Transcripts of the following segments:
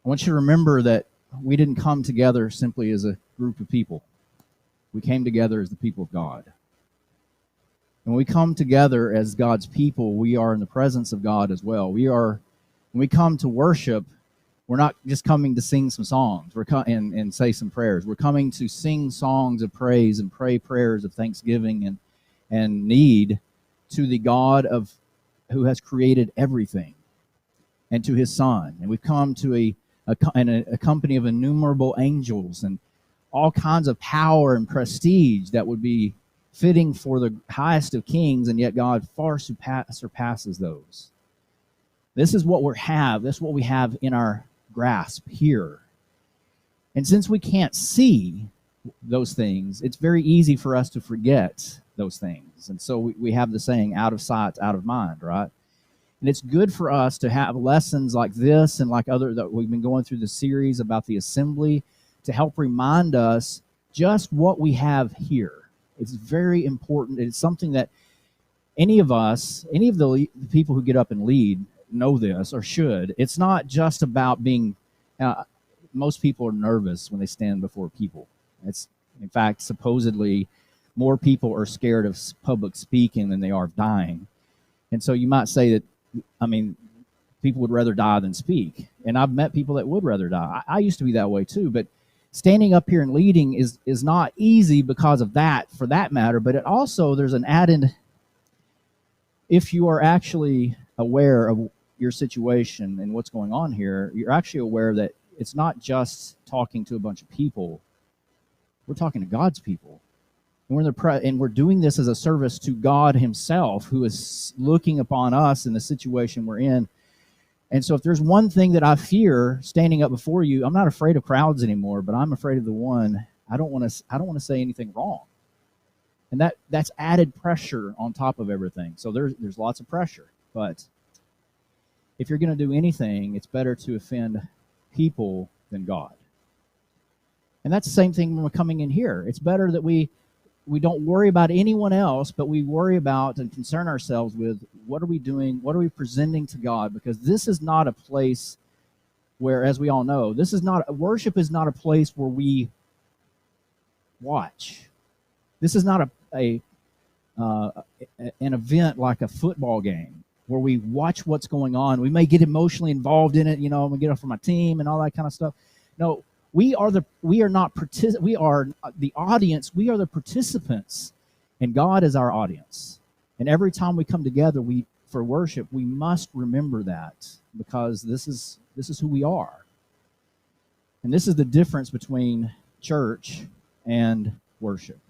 I want you to remember that we didn't come together simply as a group of people. We came together as the people of God. And when we come together as God's people, we are in the presence of God as well. When we come to worship, we're not just coming to sing some songs and say some prayers. We're coming to sing songs of praise and pray prayers of thanksgiving and need to the God who has created everything, and to his Son. And we've come to a company of innumerable angels and all kinds of power and prestige that would be fitting for the highest of kings, and yet God far surpasses those. This is what we have. This is what we have in our grasp here. And since we can't see those things, it's very easy for us to forget those things. And so we have the saying, out of sight, out of mind, right? And it's good for us to have lessons like this and like other that we've been going through the series about the assembly to help remind us just what we have here. It's very important. It's something that any of the people who get up and lead know this or should. It's not just about being, most people are nervous when they stand before people. It's, in fact, supposedly more people are scared of public speaking than they are of dying. And so you might say that, people would rather die than speak. And I've met people that would rather die. I used to be that way too, but standing up here and leading is not easy because of that, for that matter, but it also, there's an added, if you are actually aware of your situation and what's going on here, you're actually aware that it's not just talking to a bunch of people. We're talking to God's people. And we're doing this as a service to God himself, who is looking upon us in the situation we're in. And so if there's one thing that I fear standing up before you, I'm not afraid of crowds anymore, but I'm afraid of the one, I don't want to say anything wrong. And that's added pressure on top of everything. So there's lots of pressure. But if you're going to do anything, it's better to offend people than God. And that's the same thing when we're coming in here. It's better that we don't worry about anyone else, but we worry about and concern ourselves with what are we doing, what are we presenting to God, because this is not a place where, as we all know, worship is not a place where we watch. This is not an event like a football game where we watch what's going on. We may get emotionally involved in it, I'm gonna get off for my team and all that kind of stuff. No, we are the audience. We are the participants, and God is our audience. And every time we come together, for worship, we must remember that, because this is who we are, and this is the difference between church and worship.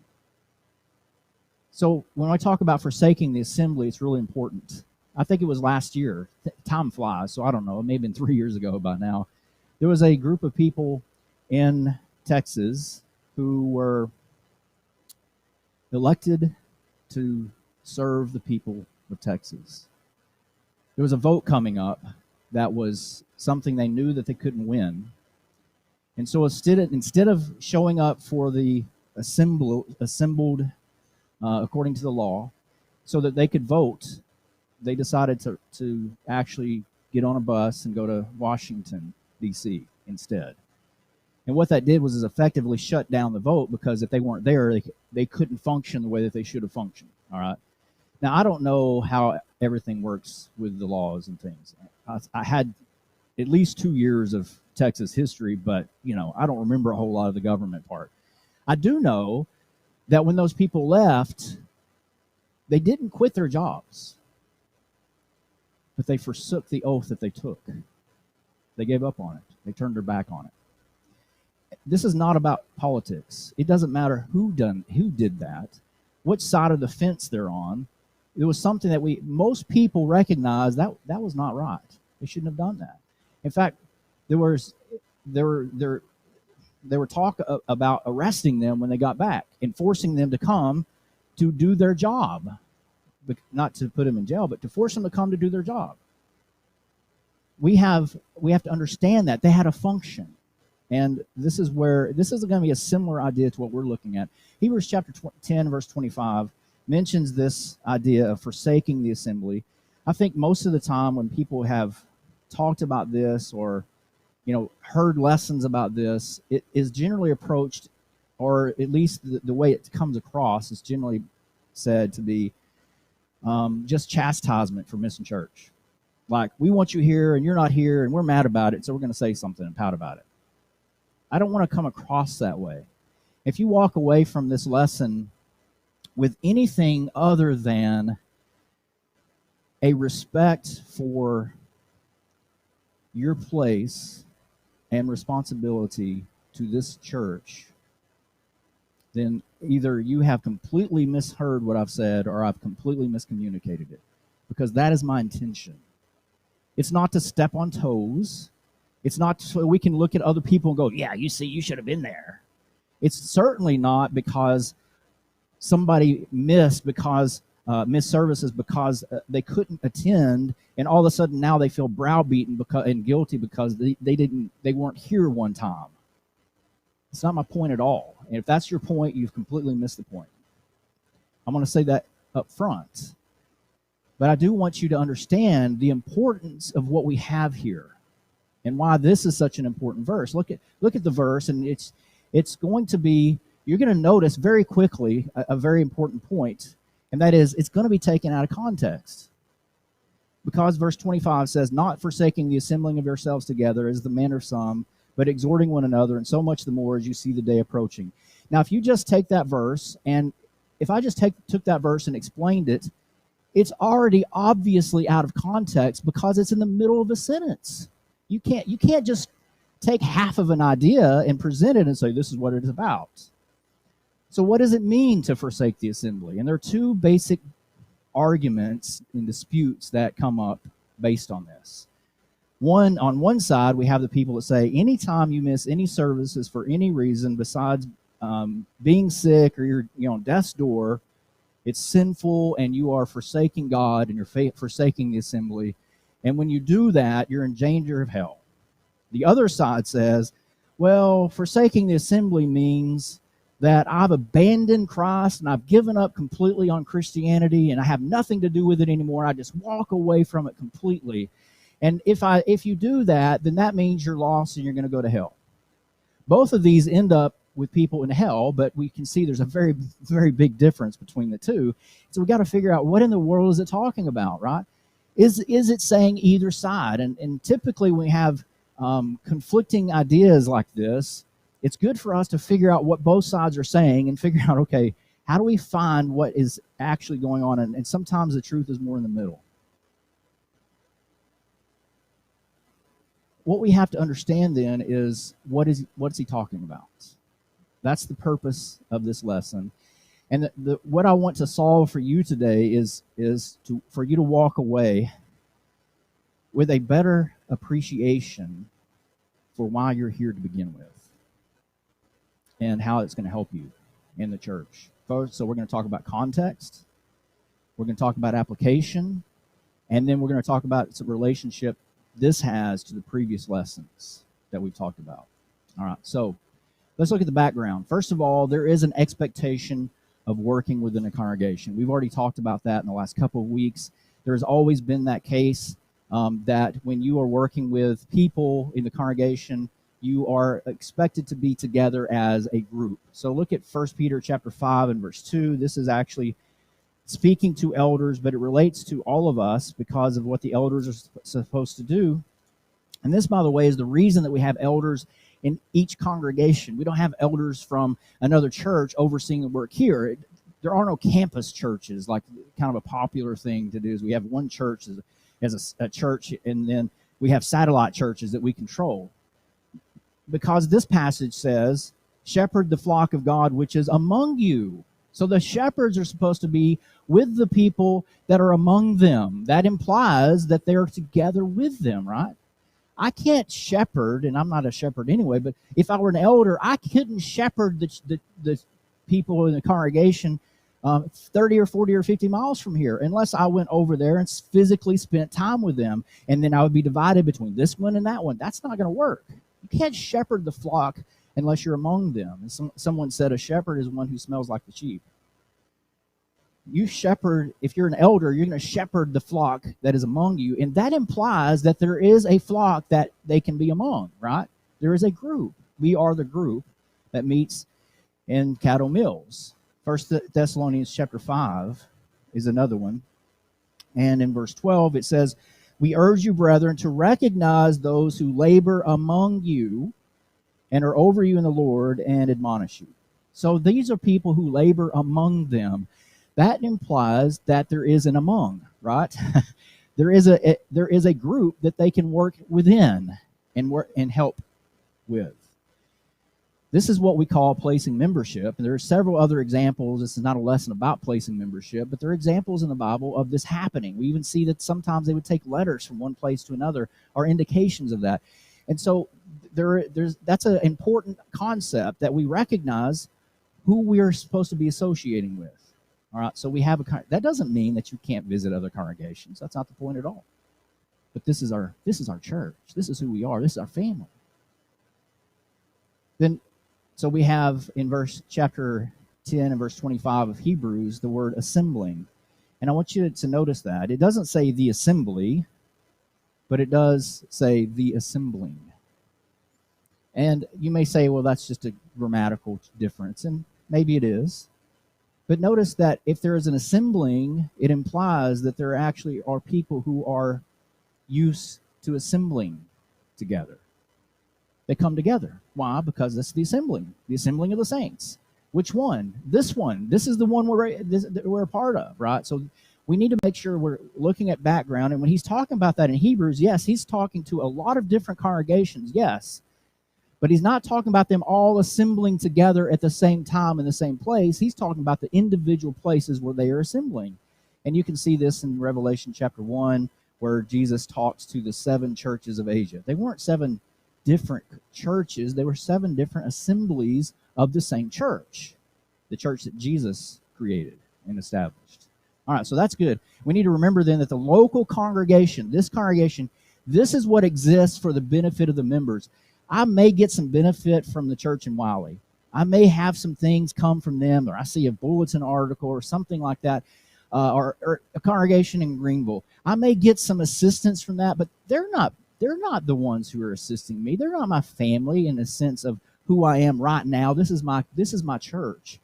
So when I talk about forsaking the assembly, it's really important. I think it was last year. Time flies, so I don't know. It may have been 3 years ago by now. There was a group of people in Texas who were elected to serve the people of Texas. There was a vote coming up that was something they knew that they couldn't win. And so instead of showing up for the assembled according to the law so that they could vote, they decided to actually get on a bus and go to Washington, D.C. instead. And what that did was effectively shut down the vote, because if they weren't there, they couldn't function the way that they should have functioned. All right. Now, I don't know how everything works with the laws and things. I had at least 2 years of Texas history, but, I don't remember a whole lot of the government part. I do know that when those people left, they didn't quit their jobs, but they forsook the oath that they took. They gave up on it. They turned their back on it. This is not about politics. It doesn't matter who did that, what side of the fence they're on. It was something that most people recognize that was not right. They shouldn't have done that. In fact, there were talk about arresting them when they got back and forcing them to come to do their job, not to put them in jail, but to force them to come to do their job. We have to understand that they had a function. And this is going to be a similar idea to what we're looking at. Hebrews chapter 10, verse 25 mentions this idea of forsaking the assembly. I think most of the time when people have talked about this or heard lessons about this, it is generally approached, or at least the way it comes across is generally said to be just chastisement for missing church. Like, we want you here and you're not here and we're mad about it, so we're going to say something and pout about it. I don't want to come across that way. If you walk away from this lesson with anything other than a respect for your place and responsibility to this church, then either you have completely misheard what I've said or I've completely miscommunicated it, because that is my intention. It's not to step on toes. It's not so we can look at other people and go, yeah, you see, you should have been there. It's certainly not because somebody missed services because they couldn't attend, and all of a sudden now they feel browbeaten and guilty because they weren't here one time. It's not my point at all. And if that's your point, you've completely missed the point. I'm going to say that up front. But I do want you to understand the importance of what we have here and why this is such an important verse. Look at the verse, and it's going to be, you're going to notice very quickly a very important point, and that is it's going to be taken out of context. Because verse 25 says, not forsaking the assembling of yourselves together as the manner of some, but exhorting one another, and so much the more as you see the day approaching. Now, if you just take that verse, and if I just took that verse and explained it, it's already obviously out of context because it's in the middle of a sentence. You can't just take half of an idea and present it and say, this is what it is about. So what does it mean to forsake the assembly? And there are two basic arguments and disputes that come up based on this. On one side, we have the people that say, anytime you miss any services for any reason besides being sick or you're on death's door, it's sinful and you are forsaking God and you're forsaking the assembly. And when you do that, you're in danger of hell. The other side says, well, forsaking the assembly means that I've abandoned Christ and I've given up completely on Christianity and I have nothing to do with it anymore. I just walk away from it completely. And if you do that, then that means you're lost and you're going to go to hell. Both of these end up with people in hell, but we can see there's a very, very big difference between the two. So we got to figure out what in the world is it talking about, right? Is it saying either side? And typically when we have conflicting ideas like this, it's good for us to figure out what both sides are saying and figure out, okay, how do we find what is actually going on? And sometimes the truth is more in the middle. What we have to understand then is what's he talking about? That's the purpose of this lesson. And what I want to solve for you today is for you to walk away with a better appreciation for why you're here to begin with and how it's going to help you in the church. First, so we're going to talk about context, we're going to talk about application, and then we're going to talk about its relationship this has to the previous lessons that we've talked about. All right, so let's look at the background. First of all, there is an expectation of working within a congregation. We've already talked about that in the last couple of weeks. There's always been that case that when you are working with people in the congregation, you are expected to be together as a group. So look at 1 Peter chapter 5 and verse 2. This is actually speaking to elders, but it relates to all of us because of what the elders are supposed to do. And this, by the way, is the reason that we have elders in each congregation. We don't have elders from another church overseeing the work here. There are no campus churches, like kind of a popular thing to do is we have one church as a church, and then we have satellite churches that we control. Because this passage says, shepherd the flock of God which is among you. So the shepherds are supposed to be with the people that are among them. That implies that they're together with them, right? I can't shepherd, and I'm not a shepherd anyway, but if I were an elder, I couldn't shepherd the people in the congregation 30 or 40 or 50 miles from here unless I went over there and physically spent time with them, and then I would be divided between this one and that one. That's not going to work. You can't shepherd the flock unless you're among them. And someone said a shepherd is one who smells like the sheep. You shepherd, if you're an elder, you're going to shepherd the flock that is among you. And that implies that there is a flock that they can be among, right? There is a group. We are the group that meets in Caddo Mills. 1 Thessalonians chapter 5 is another one. And in verse 12, it says, we urge you, brethren, to recognize those who labor among you and are over you in the Lord and admonish you. So these are people who labor among them. That implies that there is an among, right? there is a group that they can work within and help with. This is what we call placing membership. And there are several other examples. This is not a lesson about placing membership, but there are examples in the Bible of this happening. We even see that sometimes they would take letters from one place to another, or indications of that. And so that's an important concept, that we recognize who we are supposed to be associating with. All right, so we have that doesn't mean that you can't visit other congregations. That's not the point at all. But this is our church. This is who we are. This is our family. Then, so we have in chapter 10 and verse 25 of Hebrews the word assembling, and I want you to notice that it doesn't say the assembly, but it does say the assembling. And you may say, well, that's just a grammatical difference, and maybe it is. But notice that if there is an assembling, it implies that there actually are people who are used to assembling together. They come together. Why? Because that's the assembling of the saints. Which one? This one. This is the one we're a part of, right? So we need to make sure we're looking at background. And when he's talking about that in Hebrews, yes, he's talking to a lot of different congregations, yes. But he's not talking about them all assembling together at the same time in the same place. He's talking about the individual places where they are assembling. And you can see this in Revelation chapter 1, where Jesus talks to the 7 churches of Asia. They weren't 7 different churches. They were 7 different assemblies of the same church, the church that Jesus created and established. All right, so that's good. We need to remember then that the local congregation, this is what exists for the benefit of the members. I may get some benefit from the church in Wiley. I may have some things come from them, or I see a bulletin article or something like that, or a congregation in Greenville. I may get some assistance from that, but they're not the ones who are assisting me. They're not my family in the sense of who I am right now. This is my church.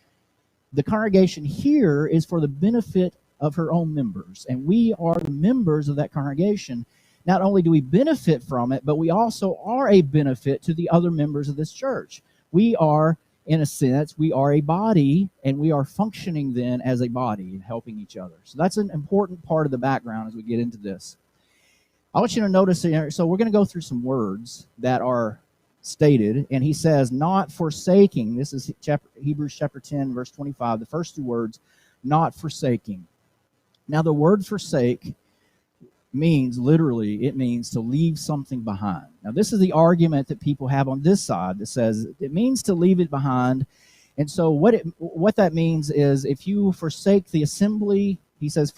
The congregation here is for the benefit of her own members, and we are the members of that congregation. Not only do we benefit from it, but we also are a benefit to the other members of this church. We are, in a sense, we are a body, and we are functioning then as a body and helping each other. So that's an important part of the background as we get into this. I want you to notice here, so we're going to go through some words that are stated, and he says, not forsaking. This is Hebrews chapter 10, verse 25, the first 2 words, not forsaking. Now, the word forsake means, literally, it means to leave something behind. Now, this is the argument that people have on this side that says it means to leave it behind. And so what that means is, if you forsake the assembly, he says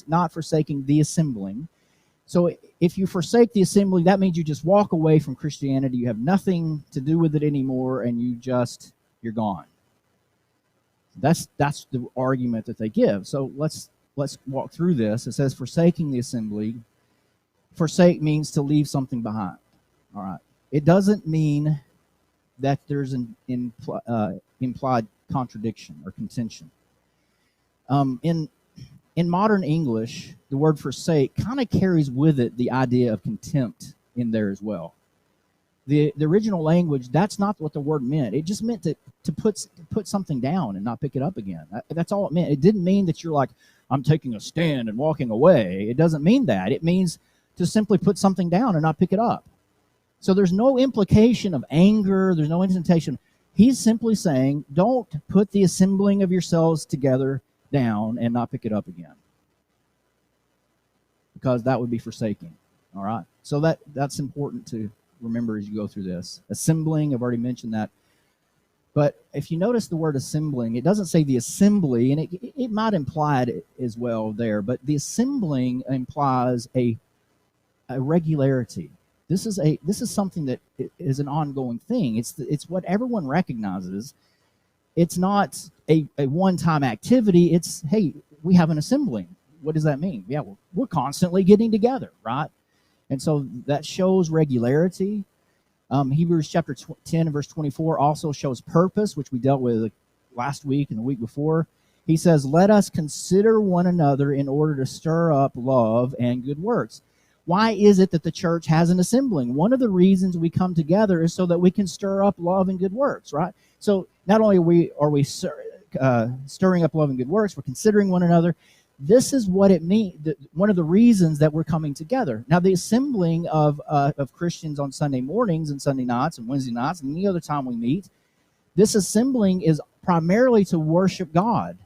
not forsaking the assembling. So if you forsake the assembly, that means you just walk away from Christianity. You have nothing to do with it anymore, and you're gone. That's the argument that they give. So let's walk through this. It says forsaking the assembly. Forsake means to leave something behind. All right. It doesn't mean that there's an implied contradiction or contention. In modern English, the word forsake kind of carries with it the idea of contempt in there as well. The original language, that's not what the word meant. It just meant to put something down and not pick it up again. That's all it meant. It didn't mean that you're like, I'm taking a stand and walking away. It doesn't mean that. It means to simply put something down and not pick it up. So there's no implication of anger. There's no indentation. He's simply saying, don't put the assembling of yourselves together down and not pick it up again, because that would be forsaking. All right. So that's important to remember as you go through this. Assembling, I've already mentioned that. But if you notice the word assembling, it doesn't say the assembly, and it might imply it as well there, but the assembling implies a regularity. This is something that is an ongoing thing. It's what everyone recognizes, It's not a one-time activity. It's, hey, we have an assembling. What does that mean? Yeah, we're constantly getting together, right? And so that shows regularity. Hebrews chapter 10 and verse 24 also shows purpose, which we dealt with last week and the week before. He says, let us consider one another in order to stir up love and good works. Why is it that the church has an assembling? One of the reasons we come together is so that we can stir up love and good works, right? So not only are we stirring up love and good works, we're considering one another. This is what it means. One of the reasons that we're coming together. Now, the assembling of Christians on Sunday mornings and Sunday nights and Wednesday nights and any other time we meet, this assembling is primarily to worship God.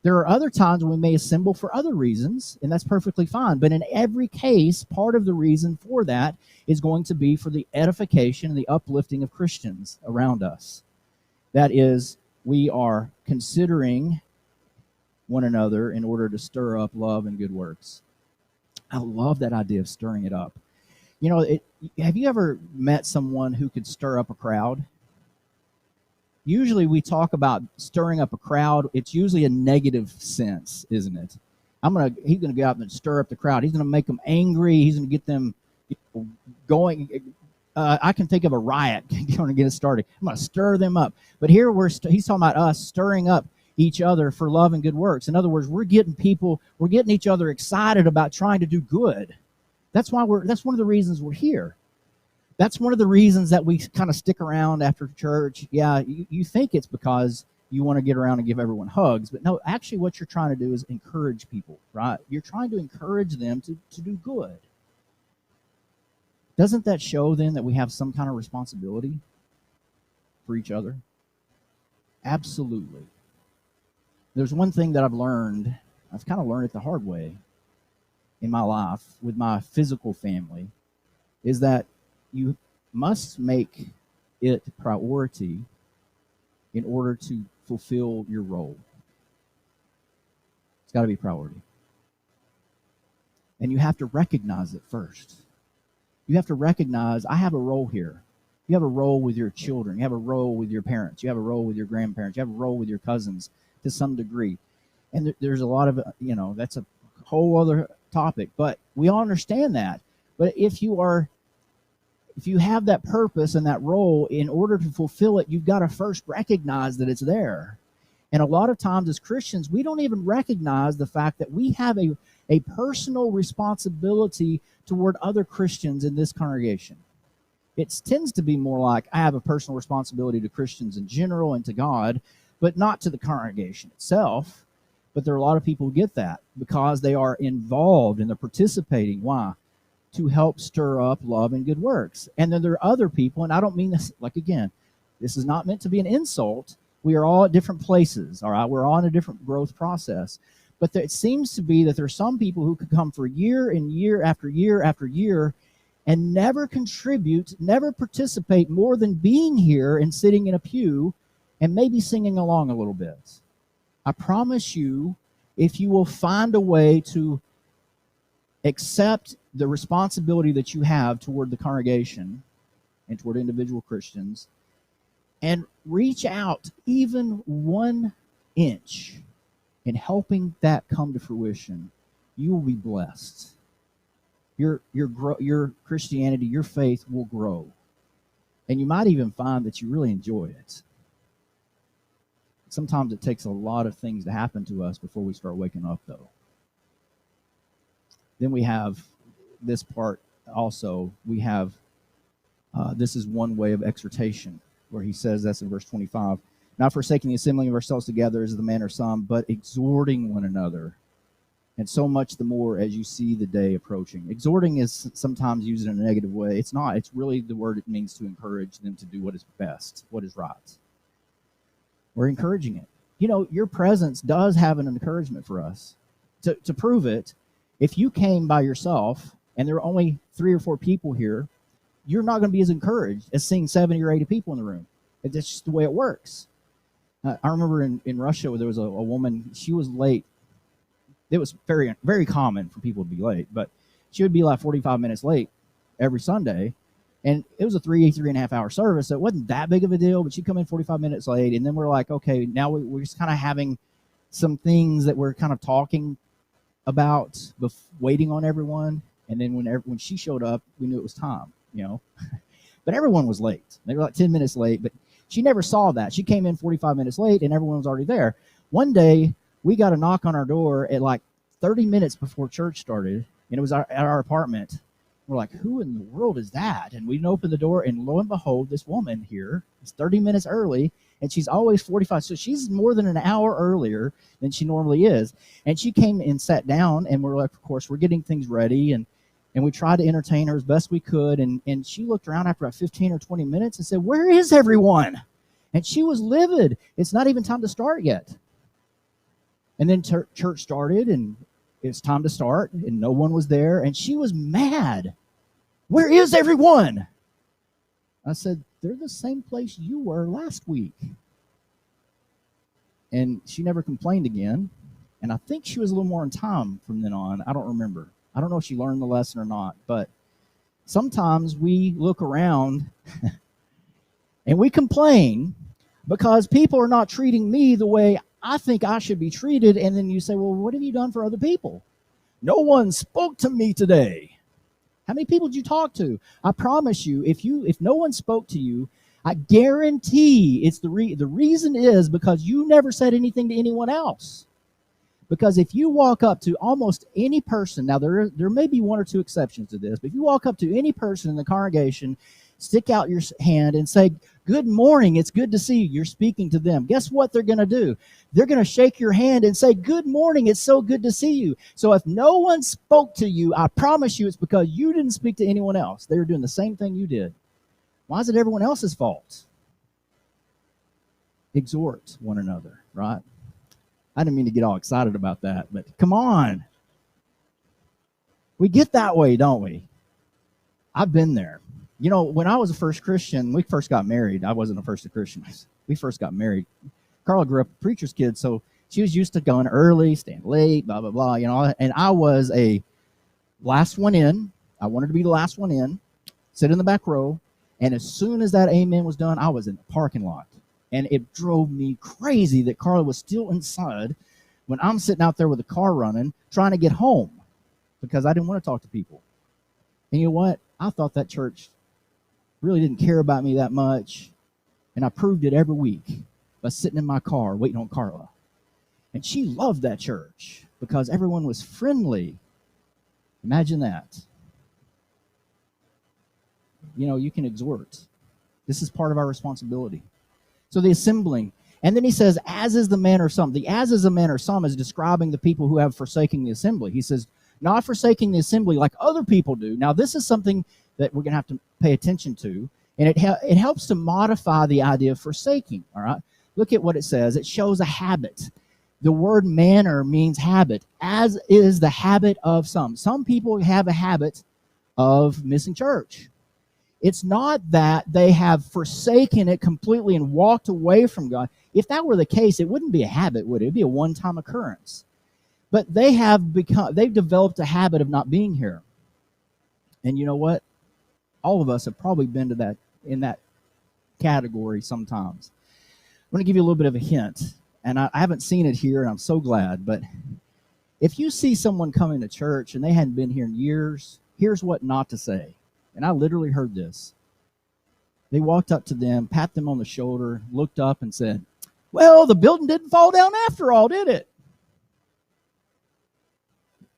There are other times when we may assemble for other reasons, and that's perfectly fine. But in every case, part of the reason for that is going to be for the edification and the uplifting of Christians around us. That is, we are considering one another in order to stir up love and good works. I love that idea of stirring it up. You know, have you ever met someone who could stir up a crowd? Usually we talk about stirring up a crowd. It's usually a negative sense, isn't it? He's gonna go out and stir up the crowd. He's gonna make them angry. He's gonna get them going. I can think of a riot going to get us started. I'm gonna stir them up. But here he's talking about us stirring up each other for love and good works. In other words, we're getting each other excited about trying to do good. That's one of the reasons we're here. That's one of the reasons that we kind of stick around after church. Yeah, you think it's because you want to get around and give everyone hugs, but no, actually what you're trying to do is encourage people, right? You're trying to encourage them to do good. Doesn't that show then that we have some kind of responsibility for each other? Absolutely. There's one thing that I've kind of learned it the hard way in my life with my physical family, is that you must make it priority in order to fulfill your role. It's got to be priority. And you have to recognize it first. You have to recognize, I have a role here. You have a role with your children. You have a role with your parents. You have a role with your grandparents. You have a role with your cousins to some degree. And there's a lot of, that's a whole other topic. But we all understand that. But if you have that purpose and that role, in order to fulfill it, you've got to first recognize that it's there. And a lot of times as Christians, we don't even recognize the fact that we have a personal responsibility toward other Christians in this congregation. It tends to be more like I have a personal responsibility to Christians in general and to God, but not to the congregation itself. But there are a lot of people who get that because they are involved and they're participating. Why? To help stir up love and good works. And then there are other people, and I don't mean this, this is not meant to be an insult. We are all at different places, all right? We're all in a different growth process. But it seems to be that there are some people who could come for year and year after year after year and never contribute, never participate more than being here and sitting in a pew and maybe singing along a little bit. I promise you, if you will find a way to accept the responsibility that you have toward the congregation and toward individual Christians and reach out even 1 inch in helping that come to fruition, you will be blessed. Your Christianity, your faith will grow. And you might even find that you really enjoy it. Sometimes it takes a lot of things to happen to us before we start waking up, though. Then we have this part also. We have, this is one way of exhortation, where he says, that's in verse 25, not forsaking the assembling of ourselves together as the manner of some, but exhorting one another, and so much the more as you see the day approaching. Exhorting is sometimes used in a negative way. It's not. It's really the word it means to encourage them to do what is best, what is right. We're encouraging it. Your presence does have an encouragement for us. To prove it, if you came by yourself and there are only 3 or 4 people here, you're not going to be as encouraged as seeing 70 or 80 people in the room. It's just the way it works. I remember in Russia where there was a woman, she was late. It was very, very common for people to be late, but she would be like 45 minutes late every Sunday. And it was a 3.5 hour service, so it wasn't that big of a deal, but she'd come in 45 minutes late. And then we're like, okay, now we're just kind of having some things that we're kind of talking about, waiting on everyone. And then when she showed up, we knew it was time, But everyone was late. They were like 10 minutes late, but she never saw that. She came in 45 minutes late, and everyone was already there. One day, we got a knock on our door at like 30 minutes before church started, and it was at our apartment. We're like, who in the world is that? And we didn't open the door, and lo and behold, this woman here is 30 minutes early, and she's always 45. So she's more than an hour earlier than she normally is. And she came and sat down, and we're like, of course, we're getting things ready, and we tried to entertain her as best we could. And she looked around after about 15 or 20 minutes and said, where is everyone? And she was livid. It's not even time to start yet. And then church started, and it's time to start, and no one was there, and she was mad. Where is everyone? I said, they're the same place you were last week. And she never complained again, and I think she was a little more on time from then on. I don't remember. I don't know if she learned the lesson or not, but sometimes we look around and we complain because people are not treating me the way I think I should be treated. And then you say, well, what have you done for other people? No one spoke to me today. How many people did you talk to? I promise you, if no one spoke to you, I guarantee it's the reason is because you never said anything to anyone else. Because if you walk up to almost any person, now there may be one or two exceptions to this, but if you walk up to any person in the congregation, stick out your hand and say, good morning, it's good to see you. You're speaking to them. Guess what they're going to do? They're going to shake your hand and say, good morning, it's so good to see you. So if no one spoke to you, I promise you it's because you didn't speak to anyone else. They were doing the same thing you did. Why is it everyone else's fault? Exhort one another, right? I didn't mean to get all excited about that, but come on. We get that way, don't we? I've been there. When I was a first Christian, we first got married. I wasn't a first Christian. We first got married. Carla grew up a preacher's kid, so she was used to going early, staying late, blah, blah, blah, and I was a last one in. I wanted to be the last one in, sit in the back row, and as soon as that amen was done, I was in the parking lot. And it drove me crazy that Carla was still inside when I'm sitting out there with the car running, trying to get home because I didn't want to talk to people. And you know what? I thought that church really didn't care about me that much. And I proved it every week by sitting in my car waiting on Carla. And she loved that church because everyone was friendly. Imagine that. You can exhort. This is part of our responsibility. So the assembling. And then he says, as is the manner of some. The as is the manner of some is describing the people who have forsaken the assembly. He says, not forsaking the assembly like other people do. Now, this is something that we're going to have to pay attention to. And it helps to modify the idea of forsaking. All right. Look at what it says. It shows a habit. The word manner means habit, as is the habit of some. Some people have a habit of missing church. It's not that they have forsaken it completely and walked away from God. If that were the case, it wouldn't be a habit, would it? It'd be a one-time occurrence. But they've developed a habit of not being here. And you know what? All of us have probably been in that category sometimes. I'm going to give you a little bit of a hint. And I haven't seen it here, and I'm so glad. But if you see someone coming to church and they hadn't been here in years, here's what not to say. And I literally heard this. They walked up to them, pat them on the shoulder, looked up and said, well, the building didn't fall down after all, did it?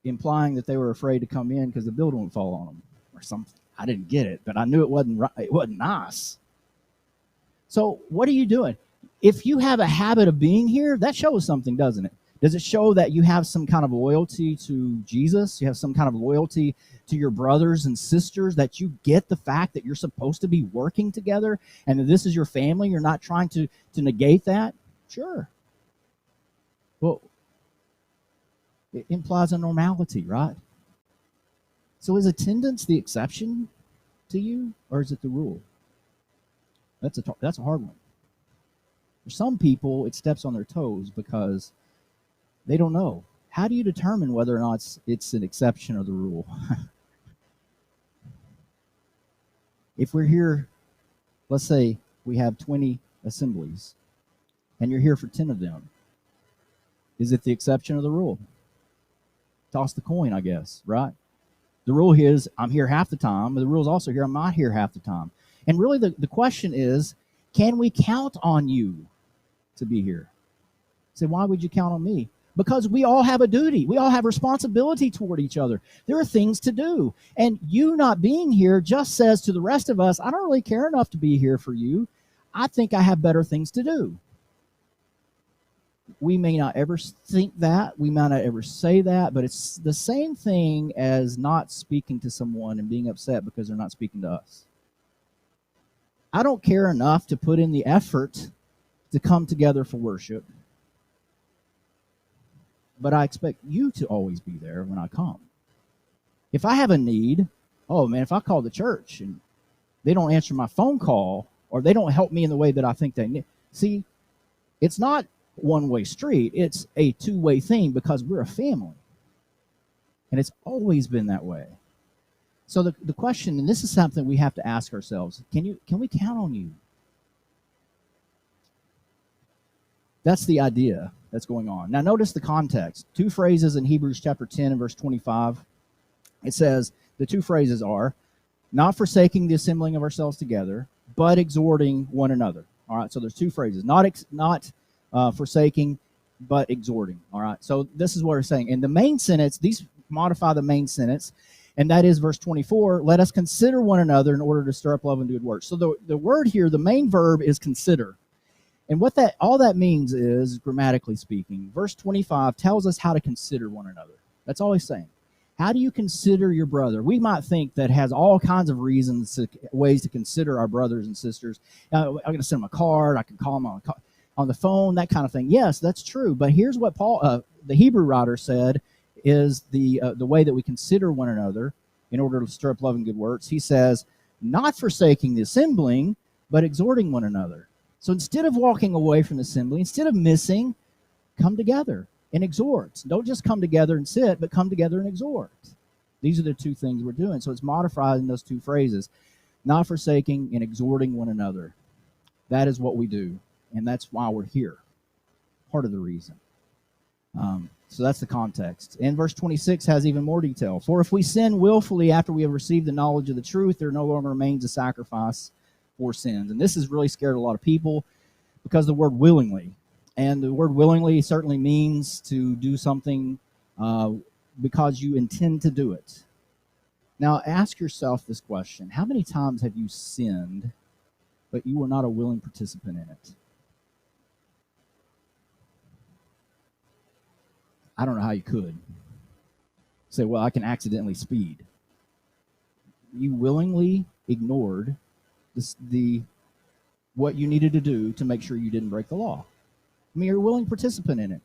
Implying that they were afraid to come in because the building would fall on them or something. I didn't get it, but I knew it wasn't right. It wasn't nice. So what are you doing? If you have a habit of being here, that shows something, doesn't it? Does it show that you have some kind of loyalty to Jesus? You have some kind of loyalty to your brothers and sisters, that you get the fact that you're supposed to be working together and that this is your family? You're not trying to negate that? Sure. Well, it implies a normality, right? So is attendance the exception to you, or is it the rule? That's a hard one. For some people, it steps on their toes because they don't know. How do you determine whether or not it's an exception or the rule? If we're here, let's say we have 20 assemblies, and you're here for 10 of them, is it the exception or the rule? Toss the coin, I guess, right? The rule is I'm here half the time, but the rule is also here I'm not here half the time. And really the question is, can we count on you to be here? Say, why would you count on me? Because we all have a duty. We all have responsibility toward each other. There are things to do. And you not being here just says to the rest of us, I don't really care enough to be here for you. I think I have better things to do. We may not ever think that. We might not ever say that. But it's the same thing as not speaking to someone and being upset because they're not speaking to us. I don't care enough to put in the effort to come together for worship. But I expect you to always be there when I come. If I have a need, oh man, if I call the church and they don't answer my phone call or they don't help me in the way that I think they need. See, it's not one-way street. It's a two-way thing because we're a family. And it's always been that way. So the question, and this is something we have to ask ourselves, can we count on you? That's the idea that's going on. Now notice the context. Two phrases in Hebrews chapter 10 and verse 25. It says, the two phrases are, not forsaking the assembling of ourselves together, but exhorting one another. All right, so there's two phrases. Not forsaking, but exhorting. All right, so this is what we're saying. In the main sentence, these modify the main sentence, and that is verse 24, let us consider one another in order to stir up love and good works. So the word here, the main verb is consider. And what all that means is, grammatically speaking, verse 25 tells us how to consider one another. That's all he's saying. How do you consider your brother? We might think that has all kinds of reasons, ways to consider our brothers and sisters. I'm going to send them a card. I can call them on the phone, that kind of thing. Yes, that's true. But here's what Paul, the Hebrew writer, said is the way that we consider one another in order to stir up love and good works. He says, not forsaking the assembling, but exhorting one another. So instead of walking away from the assembly, instead of missing, come together and exhort. Don't just come together and sit, but come together and exhort. These are the two things we're doing. So it's modified in those two phrases, not forsaking and exhorting one another. That is what we do, and that's why we're here. Part of the reason. So that's the context. And verse 26 has even more detail. For if we sin willfully after we have received the knowledge of the truth, there no longer remains a sacrifice for sins. And this has really scared a lot of people because the word willingly. And the word willingly certainly means to do something because you intend to do it. Now ask yourself this question. How many times have you sinned, but you were not a willing participant in it? I don't know how you could. Say, well, I can accidentally speed. You willingly ignored what you needed to do to make sure you didn't break the law. I mean, you're a willing participant in it.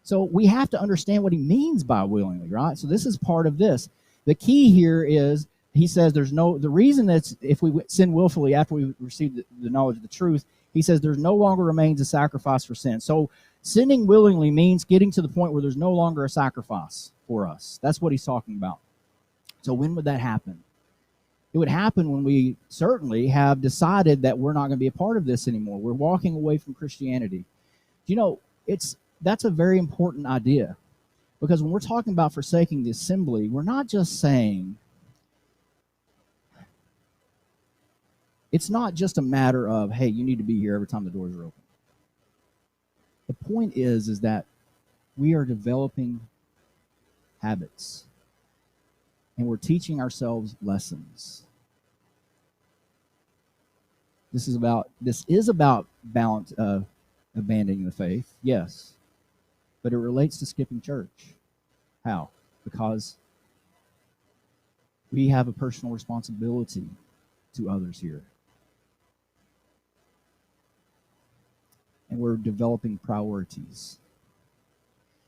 So we have to understand what he means by willingly, right? So this is part of this. The key here is, he says the reason that's if we sin willfully after we receive the knowledge of the truth, he says there's no longer remains a sacrifice for sin. So sinning willingly means getting to the point where there's no longer a sacrifice for us. That's what he's talking about. So when would that happen? It would happen when we certainly have decided that we're not going to be a part of this anymore. We're walking away from Christianity. You know, that's a very important idea, because when we're talking about forsaking the assembly, we're not just saying, it's not just a matter of, hey, you need to be here every time the doors are open. The point is that we are developing habits, and we're teaching ourselves lessons. This is about balance, abandoning the faith, yes, but it relates to skipping church. How? Because we have a personal responsibility to others here. And we're developing priorities.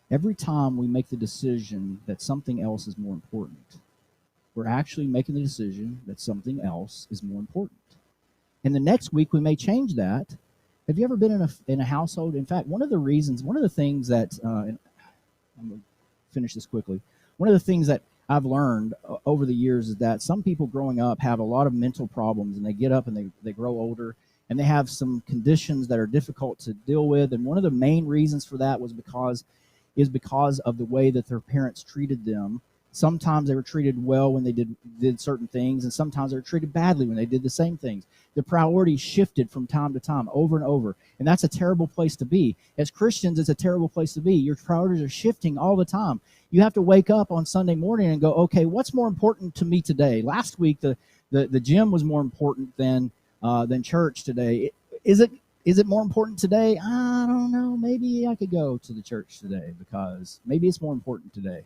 Every time we make the decision that something else is more important, we're actually making the decision that something else is more important. And the next week we may change that. Have you ever been in a household? In fact, one of the things that, and I'm going to finish this quickly. One of the things that I've learned over the years is that some people growing up have a lot of mental problems, and they get up and they grow older, and they have some conditions that are difficult to deal with. And one of the main reasons for that because of the way that their parents treated them. Sometimes they were treated well when they did certain things, and sometimes they were treated badly when they did the same things. The priorities shifted from time to time, over and over, and that's a terrible place to be. As Christians, it's a terrible place to be. Your priorities are shifting all the time. You have to wake up on Sunday morning and go, okay, what's more important to me today? Last week, the gym was more important than church today. Is it more important today? I don't know. Maybe I could go to the church today because maybe it's more important today.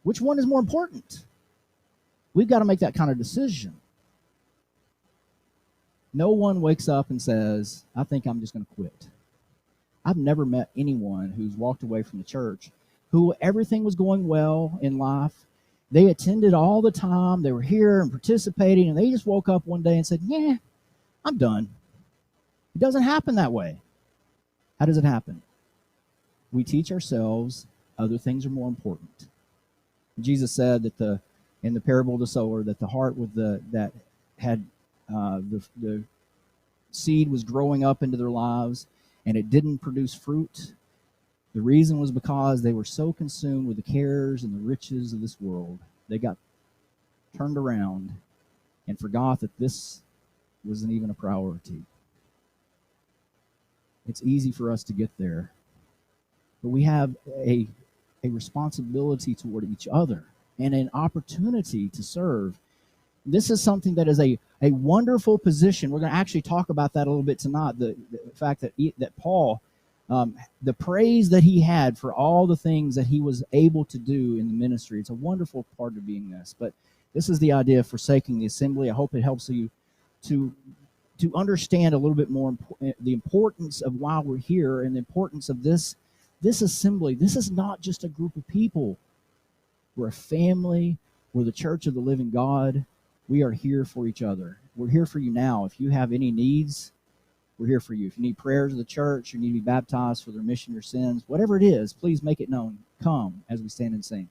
Which one is more important? We've got to make that kind of decision. No one wakes up and says, I think I'm just going to quit. I've never met anyone who's walked away from the church who everything was going well in life. They attended all the time. They were here and participating, and they just woke up one day and said, yeah, I'm done. It doesn't happen that way. How does it happen? We teach ourselves other things are more important. Jesus said that in the parable of the sower, that the heart that had the seed was growing up into their lives and it didn't produce fruit. The reason was because they were so consumed with the cares and the riches of this world, they got turned around and forgot that this wasn't even a priority. It's easy for us to get there, but we have a responsibility toward each other and an opportunity to serve. This is something that is a wonderful position. We're going to actually talk about that a little bit tonight. The fact that Paul, the praise that he had for all the things that he was able to do in the ministry, it's a wonderful part of being this. But this is the idea of forsaking the assembly. I hope it helps you to understand a little bit more the importance of why we're here and the importance of this assembly. This is not just a group of people. We're a family. We're the church of the living God. We are here for each other. We're here for you now. If you have any needs, we're here for you. If you need prayers of the church, you need to be baptized for the remission of your sins, whatever it is, please make it known. Come as we stand and sing.